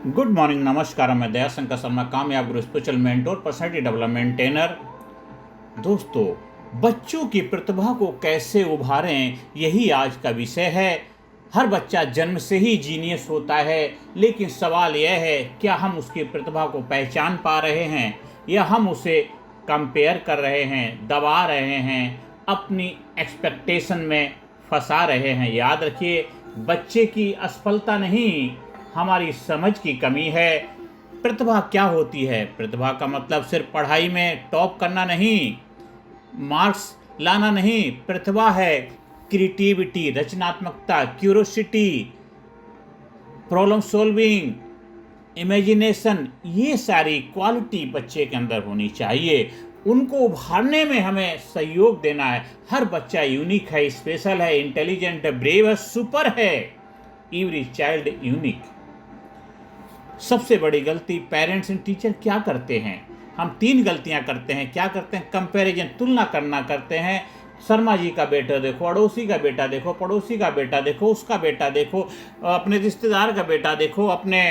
Good morning, नमस्कार। मैं दया शंकर शर्मा, कामयाब गुरु spiritual mentor, personality development trainer. दोस्तों, बच्चों की प्रतिभा को कैसे उभारें, यही आज का विषय है। हर बच्चा जन्म से ही जीनियस होता है, लेकिन सवाल यह है क्या हम उसकी प्रतिभा को पहचान पा रहे हैं या हम उसे कंपेयर कर रहे हैं, दबा रहे हैं, अपनी एक्सपेक्टेशन में फंसा रहे हैं। याद रखिए, बच्चे की असफलता नहीं, हमारी समझ की कमी है। प्रतिभा क्या होती है? प्रतिभा का मतलब सिर्फ पढ़ाई में टॉप करना नहीं, मार्क्स लाना नहीं। प्रतिभा है क्रिएटिविटी, रचनात्मकता, क्यूरोसिटी, प्रॉब्लम सॉल्विंग, इमेजिनेशन। ये सारी क्वालिटी बच्चे के अंदर होनी चाहिए। उनको उभारने में हमें सहयोग देना है। हर बच्चा यूनिक है, स्पेशल है, इंटेलिजेंट है, ब्रेव है, सुपर है। Every child unique. सबसे बड़ी गलती पेरेंट्स एंड टीचर क्या करते हैं? हम 3 गलतियां करते हैं। क्या करते हैं? कंपैरिजन, तुलना करना करते हैं। शर्मा जी का बेटा देखो, अड़ोसी का बेटा देखो, पड़ोसी का बेटा देखो, उसका बेटा देखो, अपने रिश्तेदार का बेटा देखो, अपने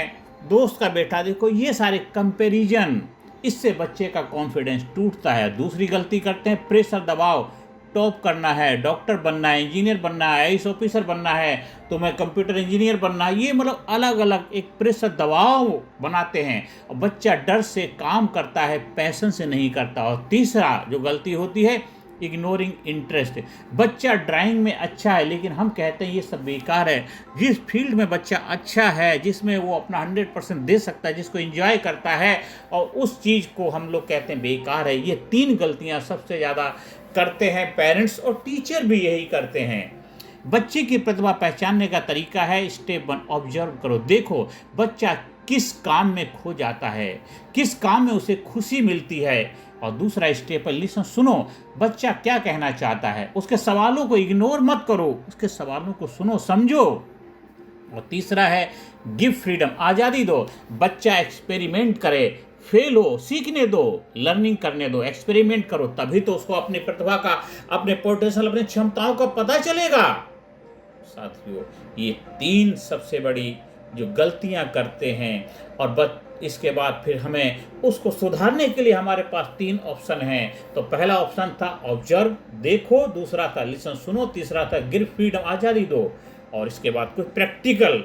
दोस्त का बेटा देखो। ये सारे कंपैरिजन, इससे बच्चे का कॉन्फिडेंस टूटता है। दूसरी गलती करते हैं प्रेशर, दबाव। टॉप करना है, डॉक्टर बनना है, इंजीनियर बनना है, आईएएस ऑफिसर बनना है, तो मैं कंप्यूटर इंजीनियर बनना है। ये मतलब अलग अलग एक प्रेशर, दबाव बनाते हैं और बच्चा डर से काम करता है, पैशन से नहीं करता। और तीसरा जो गलती होती है, इग्नोरिंग इंटरेस्ट। बच्चा ड्राइंग में अच्छा है, लेकिन हम कहते हैं ये सब बेकार है। जिस फील्ड में बच्चा अच्छा है, जिसमें वो अपना 100% दे सकता है, जिसको एंजॉय करता है, और उस चीज़ को हम लोग कहते हैं बेकार है। ये 3 गलतियां सबसे ज़्यादा करते हैं पेरेंट्स, और टीचर भी यही करते हैं। बच्चे की प्रतिभा पहचानने का तरीका है, स्टेप 1, ऑब्जर्व करो। देखो बच्चा किस काम में खो जाता है, किस काम में उसे खुशी मिलती है। और दूसरा स्टेप है, लिसन, सुनो। बच्चा क्या कहना चाहता है, उसके सवालों को इग्नोर मत करो, उसके सवालों को सुनो, समझो। और तीसरा है, गिव फ्रीडम, आज़ादी दो। बच्चा एक्सपेरिमेंट करे, फेल हो, सीखने दो, लर्निंग करने दो, एक्सपेरिमेंट करो, तभी तो उसको अपनी प्रतिभा का, अपने पोटेंशियल, अपनी क्षमताओं का पता चलेगा। साथियों, ये 3 सबसे बड़ी जो गलतियां करते हैं, और इसके बाद फिर हमें उसको सुधारने के लिए हमारे पास 3 ऑप्शन हैं। तो पहला ऑप्शन था ऑब्जर्व, देखो। दूसरा था लिसन, सुनो। तीसरा था गिव फ्रीडम, आज़ादी दो। और इसके बाद कुछ प्रैक्टिकल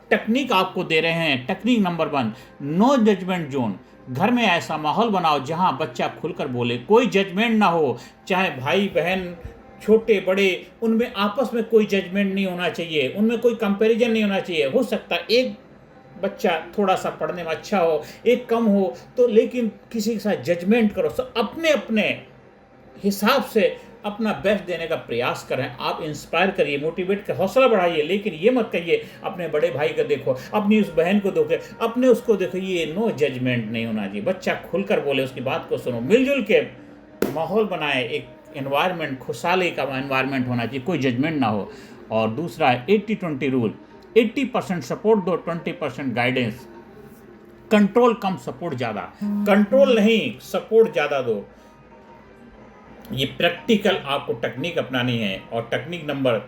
टेक्निक आपको दे रहे हैं। Technique number 1, no judgement zone. घर में ऐसा माहौल बनाओ जहां बच्चा खुलकर बोले, कोई जजमेंट ना हो। चाहे भाई बहन, छोटे बड़े, उनमें आपस में कोई जजमेंट नहीं होना चाहिए, उनमें कोई कंपैरिजन नहीं होना चाहिए। हो सकता है एक बच्चा थोड़ा सा पढ़ने में अच्छा हो, एक कम हो, तो लेकिन किसी के साथ जजमेंट करो। सब अपने अपने हिसाब से अपना बेस्ट देने का प्रयास करें। आप इंस्पायर करिए, मोटिवेट कर, हौसला बढ़ाइए, लेकिन ये मत कहिए अपने बड़े भाई को देखो, अपनी उस बहन को देखो, अपने उसको देखो। ये नो जजमेंट नहीं होना चाहिए। बच्चा खुलकर बोले, उसकी बात को सुनो, मिलजुल के माहौल बनाए, एक एनवायरनमेंट, खुशहाली का एनवायरनमेंट होना चाहिए, कोई जजमेंट ना हो। और दूसरा है 80-20 रूल। 80% सपोर्ट दो, 20% गाइडेंस। कंट्रोल कम, सपोर्ट ज़्यादा। कंट्रोल नहीं, सपोर्ट ज़्यादा दो। ये प्रैक्टिकल आपको टेक्निक अपनानी है। और टेक्निक नंबर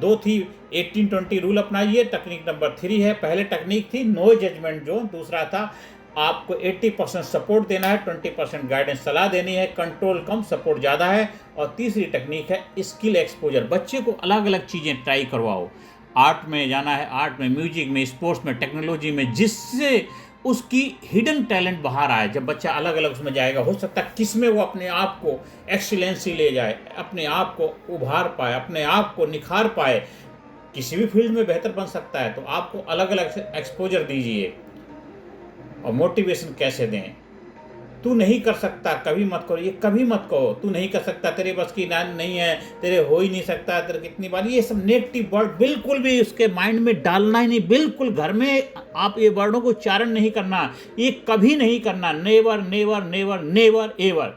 2 थी 18-20 रूल अपनाइए। टेक्निक नंबर 3 है, पहले टेक्निक थी नो जजमेंट जोन, दूसरा था आपको 80% सपोर्ट देना है, 20% गाइडेंस, सलाह देनी है। कंट्रोल कम, सपोर्ट ज़्यादा है। और तीसरी टेक्निक है स्किल एक्सपोजर। बच्चे को अलग अलग चीज़ें ट्राई करवाओ। आर्ट में जाना है, आर्ट में, म्यूजिक में, स्पोर्ट्स में, टेक्नोलॉजी में, जिससे उसकी हिडन टैलेंट बाहर आए। जब बच्चा अलग अलग उसमें जाएगा, हो सकता है किसमें वो अपने आप को एक्सीलेंसी ले जाए, अपने आप को उभार पाए, अपने आप को निखार पाए, किसी भी फील्ड में बेहतर बन सकता है। तो आपको अलग अलग एक्सपोजर दीजिए। और मोटिवेशन कैसे दें? तू नहीं कर सकता, कभी मत करो, ये कभी मत कहो। तू नहीं कर सकता, तेरे बस की नहीं है, तेरे हो ही नहीं सकता, तेरे कितनी बार, ये सब नेगेटिव वर्ड बिल्कुल भी उसके माइंड में डालना ही नहीं। बिल्कुल घर में आप ये वर्डों को उच्चारण नहीं करना, ये कभी नहीं करना। Never never never never ever.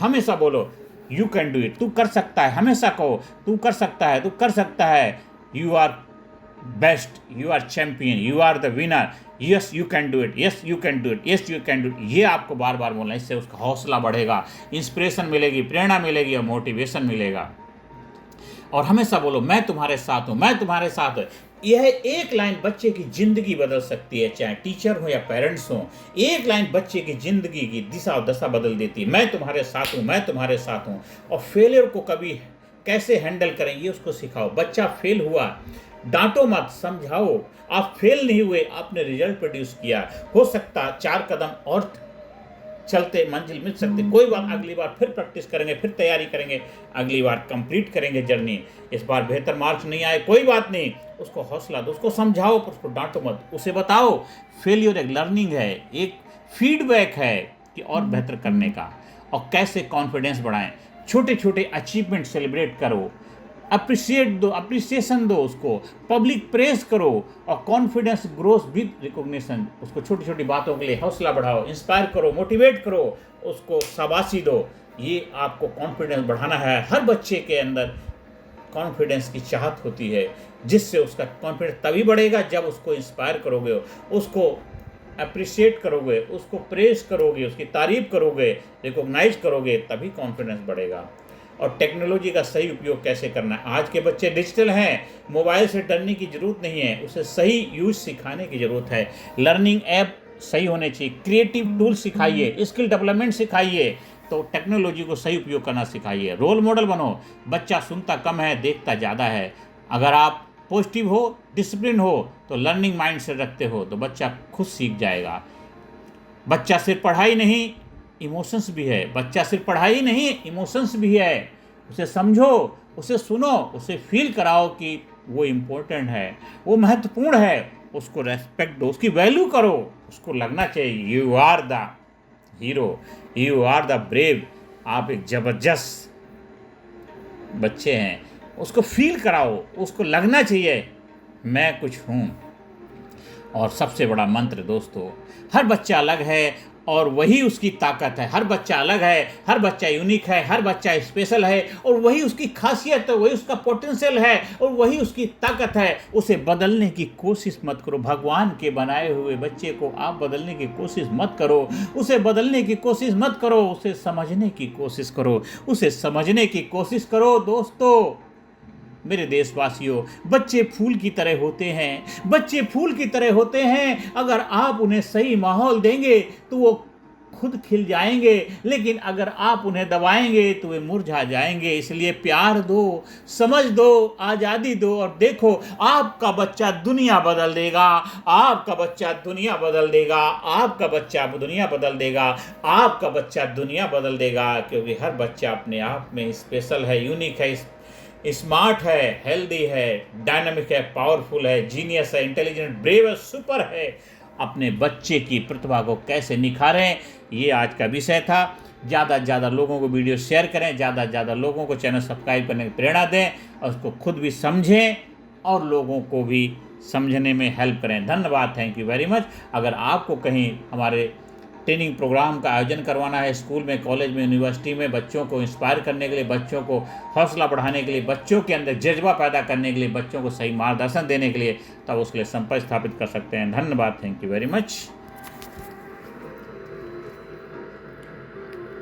हमेशा बोलो यू कैन डू इट, तू कर सकता है। हमेशा कहो तू कर सकता है, तू कर सकता है। You are best, you are champion, you are the winner, yes you can do it, yes you can do it, yes you can do it. ये आपको बार बार बोलना है। इससे उसका हौसला बढ़ेगा, इंस्पिरेशन मिलेगी, प्रेरणा मिलेगी और मोटिवेशन मिलेगा। और हमेशा बोलो मैं तुम्हारे साथ हूँ, मैं तुम्हारे साथ हूँ। यह एक लाइन बच्चे की ज़िंदगी बदल सकती है, चाहे टीचर हो या पेरेंट्स हो। एक लाइन बच्चे की ज़िंदगी की दिशा और दशा बदल देती है। मैं तुम्हारे साथ हूँ, मैं तुम्हारे साथ हूँ। और फेलियर को कभी कैसे हैंडल करें ये उसको सिखाओ। बच्चा फेल हुआ, डांटो मत, समझाओ। आप फेल नहीं हुए, आपने रिजल्ट प्रोड्यूस किया। हो सकता 4 कदम और चलते मंजिल मिल सकते, कोई बात, अगली बार फिर प्रैक्टिस करेंगे, फिर तैयारी करेंगे, अगली बार कंप्लीट करेंगे जर्नी। इस बार बेहतर मार्क्स नहीं आए, कोई बात नहीं, उसको हौसला दो, उसको समझाओ, पर उसको डांटो मत। उसे बताओ फेलियर एक लर्निंग है, एक फीडबैक है कि और बेहतर करने का। और कैसे कॉन्फिडेंस बढ़ाएं, छोटे छोटे अचीवमेंट सेलिब्रेट करो, अप्रिसिएशन दो उसको, पब्लिक प्रेस करो। और कॉन्फिडेंस ग्रोथ विद रिकॉग्निशन, उसको छोटी छोटी बातों के लिए हौसला बढ़ाओ, इंस्पायर करो, मोटिवेट करो, उसको शाबाशी दो। ये आपको कॉन्फिडेंस बढ़ाना है। हर बच्चे के अंदर कॉन्फिडेंस की चाहत होती है, जिससे उसका कॉन्फिडेंस तभी बढ़ेगा जब उसको इंस्पायर करोगे, उसको अप्रिशिएट करोगे, उसको प्रेस करोगे, उसकी तारीफ करोगे, रिकॉग्नाइज करोगे, तभी कॉन्फिडेंस बढ़ेगा। और टेक्नोलॉजी का सही उपयोग कैसे करना है। आज के बच्चे डिजिटल हैं, मोबाइल से डरने की ज़रूरत नहीं है, उसे सही यूज सिखाने की ज़रूरत है। लर्निंग ऐप सही होने चाहिए, क्रिएटिव टूल सिखाइए, स्किल डेवलपमेंट सिखाइए, तो टेक्नोलॉजी को सही उपयोग करना सिखाइए। रोल मॉडल बनो। बच्चा सुनता कम है, देखता ज़्यादा है। अगर आप पॉजिटिव हो, डिसिप्लिन हो, तो लर्निंग माइंड से रखते हो, तो बच्चा खुद सीख जाएगा। बच्चा सिर्फ पढ़ाई नहीं, इमोशंस भी है। बच्चा सिर्फ पढ़ाई नहीं, इमोशंस भी है। उसे समझो, उसे सुनो, उसे फील कराओ कि वो इम्पोर्टेंट है, वो महत्वपूर्ण है। उसको रेस्पेक्ट दो, उसकी वैल्यू करो। उसको लगना चाहिए you are the hero, you are the brave, आप एक ज़बरदस्त बच्चे हैं। उसको फील कराओ, उसको लगना चाहिए मैं कुछ हूँ। और सबसे बड़ा मंत्र दोस्तों, हर बच्चा अलग है और वही उसकी ताकत है। हर बच्चा अलग है, हर बच्चा यूनिक है, हर बच्चा स्पेशल है, और वही उसकी खासियत है, वही उसका पोटेंशियल है, और वही उसकी ताकत है। उसे बदलने की कोशिश मत करो। भगवान के बनाए हुए बच्चे को आप बदलने की कोशिश मत करो। उसे बदलने की कोशिश मत करो, उसे समझने की कोशिश करो, उसे समझने की कोशिश करो। दोस्तों, मेरे देशवासियों, बच्चे फूल की तरह होते हैं, बच्चे फूल की तरह होते हैं। अगर आप उन्हें सही माहौल देंगे तो वो खुद खिल जाएंगे, लेकिन अगर आप उन्हें दबाएंगे तो वे मुरझा जाएंगे। इसलिए प्यार दो, समझ दो, आज़ादी दो, और देखो आपका बच्चा दुनिया बदल देगा। आपका बच्चा दुनिया बदल देगा। आपका बच्चा दुनिया बदल देगा। आपका बच्चा दुनिया बदल देगा, क्योंकि हर बच्चा अपने आप में स्पेशल है, यूनिक है, स्मार्ट है, हेल्दी है, डायनामिक है, पावरफुल है, जीनियस है, इंटेलिजेंट, ब्रेव है, सुपर है। अपने बच्चे की प्रतिभा को कैसे निखारें, ये आज का विषय था। ज़्यादा से ज़्यादा लोगों को वीडियो शेयर करें, ज़्यादा से ज़्यादा लोगों को चैनल सब्सक्राइब करने की प्रेरणा दें, और उसको खुद भी समझें और लोगों को भी समझने में हेल्प करें। धन्यवाद, थैंक यू वेरी मच। अगर आपको कहीं हमारे ट्रेनिंग प्रोग्राम का आयोजन करवाना है, स्कूल में, कॉलेज में, यूनिवर्सिटी में, बच्चों को इंस्पायर करने के लिए, बच्चों को हौसला बढ़ाने के लिए, बच्चों के अंदर जज्बा पैदा करने के लिए, बच्चों को सही मार्गदर्शन देने के लिए, तब उसके लिए संपर्क स्थापित कर सकते हैं। धन्यवाद, थैंक यू वेरी मच।